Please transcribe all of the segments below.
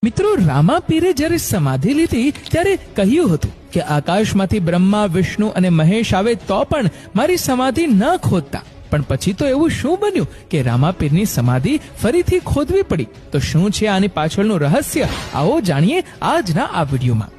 મિત્રો, રામાપીરે જ્યારે સમાધિ લીધી ત્યારે કહ્યું હતું કે આકાશમાંથી બ્રહ્મા, વિષ્ણુ અને મહેશ આવે તો પણ મારી સમાધિ ન ખોદતા. પણ પછી તો એવું શું બન્યું કે રામાપીરની સમાધિ ફરીથી ખોદવી પડી? તો શું છે આની પાછળનું રહસ્ય? આવો જાણીએ આજના આ વિડીયોમાં.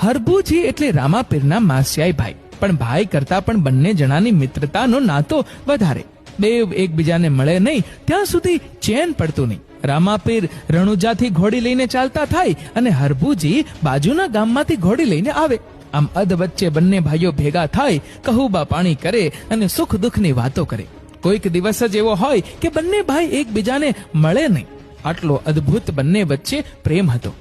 હરભુજી એટલે રામાપીરના માસિયાઈ ભાઈ, પણ ભાઈ કરતા પણ બંને જણાની મિત્રતાનો નાતો વધારે. દેવ એકબીજાને મળે નહીં ત્યાં સુધી ચેન પડતું નહીં. રામાપીર રણુજાથી ઘોડી લઈને ચાલતા થાય અને હરભુજી બાજુના ગામમાંથી ઘોડી લઈને આવે. આમ અધ વચ્ચે બંને ભાઈઓ ભેગા થાય, કહુબા પાણી કરે અને સુખ દુઃખની વાતો કરે. કોઈક દિવસ જ એવો હોય કે બંને ભાઈ એકબીજાને મળે નહીં. આટલો અદ્ભુત બંને વચ્ચે પ્રેમ હતો.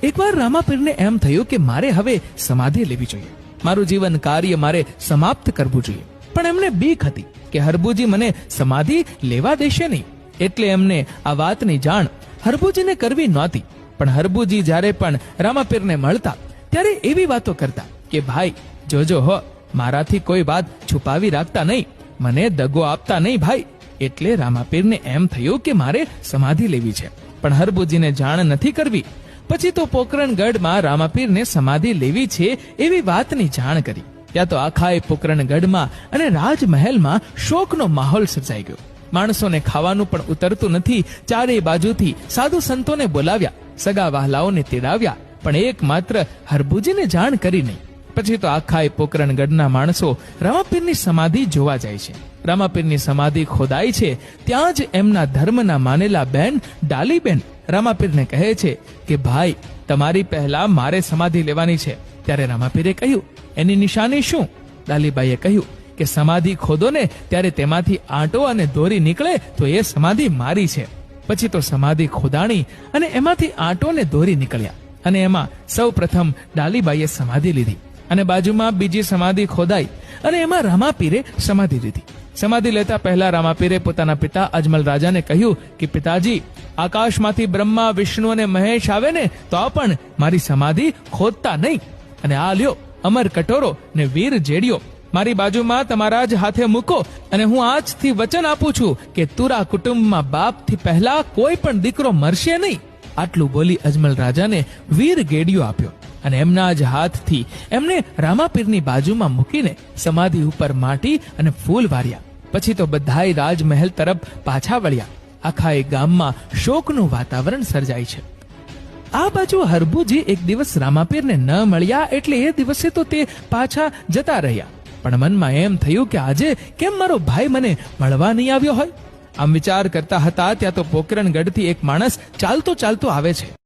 એકવાર રામાપીરને એમ થયું કે મારે હવે સમાધિ લેવી જોઈએ, મારું જીવન કાર્ય મારે સમાપ્ત કરવું જોઈએ. પણ એમને બીક હતી કે હરભુજી મને સમાધિ લેવા દેશે નહીં. એટલે એમને આ વાતની જાણ હરભુજીને કરવી નહોતી. પણ હરભુજી જ્યારે પણ રામાપીરને મળતા ત્યારે એવી વાતો કરતા કે ભાઈ જોજો હો, મારાથી કોઈ વાત છુપાવી રાખતા નહીં, મને દગો આપતા નહીં ભાઈ. એટલે રામાપીરને એમ થયું કે મારે સમાધિ લેવી છે, પણ હરભુજીને જાણ નથી કરવી. પછી તો પોકરણગઢમાં રામાપીરને સમાધિ લેવી છે એવી વાતની જાણ કરી. ત્યાં તો આખા પોકરણગઢમાં અને રાજમહેલમાં શોકનો માહોલ સર્જાઈ ગયો. માણસોને ખાવાનું પણ ઉતરતું નથી. ચારે બાજુથી સાધુ સંતોને બોલાવ્યા, સગા વહાલાઓને તેડાવ્યા, પણ એકમાત્ર હરભુજીને જાણ કરી નહીં. પછી તો આખા પોકરણગઢના માણસો રામાપીરની સમાધિ જોવા જાય છે. રામાપીરની સમાધિ ખોદાય છે ત્યાં જ એમના ધર્મના માનેલા બેન ડાલીબેન રામાપીરને કહે છે કે ભાઈ, તમારી પહેલા મારે સમાધિ લેવાની છે. ત્યારે રામાપીરે કહ્યું, એની નિશાની શું? ડાલીબાઈએ કહ્યું કે સમાધિ ખોદો ને ત્યારે તેમાંથી આંટો અને દોરી નીકળે તો એ સમાધિ મારી છે. પછી તો સમાધિ ખોદાણી અને એમાંથી આંટો ને દોરી નીકળ્યા અને એમાં સૌ પ્રથમ ડાલીબાઈએ સમાધિ લીધી અને બાજુમાં બીજી સમાધિ ખોદાઈ અને એમાં રામાપીરે સમાધિ લીધી. સમાધિ લેતા પહેલા રામાપીરે પોતાના પિતા અજમલ રાજાને કહ્યું કે પિતાજી, આકાશમાંથી બ્રહ્મા, વિષ્ણુ અને મહેશ આવે ને તો પણ મારી સમાધિ ખોદતા નહીં. અને આ લ્યો અમર કટોરો ને વીર જેડિયો મારી બાજુમાં તમારા જ હાથે મૂકો, અને હું આજથી વચન આપું છું કે તુરા કુટુંબમાં બાપથી પહેલા કોઈ પણ દીકરો મરશે નહીં. આટલું બોલી અજમલ રાજાને વીર ગેડિયો આપ્યો અને એમના જ હાથથી એમને રામાપીરની બાજુમાં મૂકીને સમાધિ ઉપર માટી અને ફૂલ વાર્યા. પછી તો બધાય રાજમહેલ તરફ પાછા વળ્યા. આખા ગામમાં શોકનું વાતાવરણ સર્જાય છે. આ બાજુ હરભુજી એક દિવસ રામાપીરને ન મળ્યા એટલે એ દિવસે તો તે પાછા જતા રહ્યા. પણ મનમાં એમ થયું કે આજે કેમ મારો ભાઈ મને મળવા નહીં આવ્યો હોય? આમ વિચાર કરતા હતા ત્યાં તો પોકરણગઢથી એક માણસ ચાલતો ચાલતો આવે છે.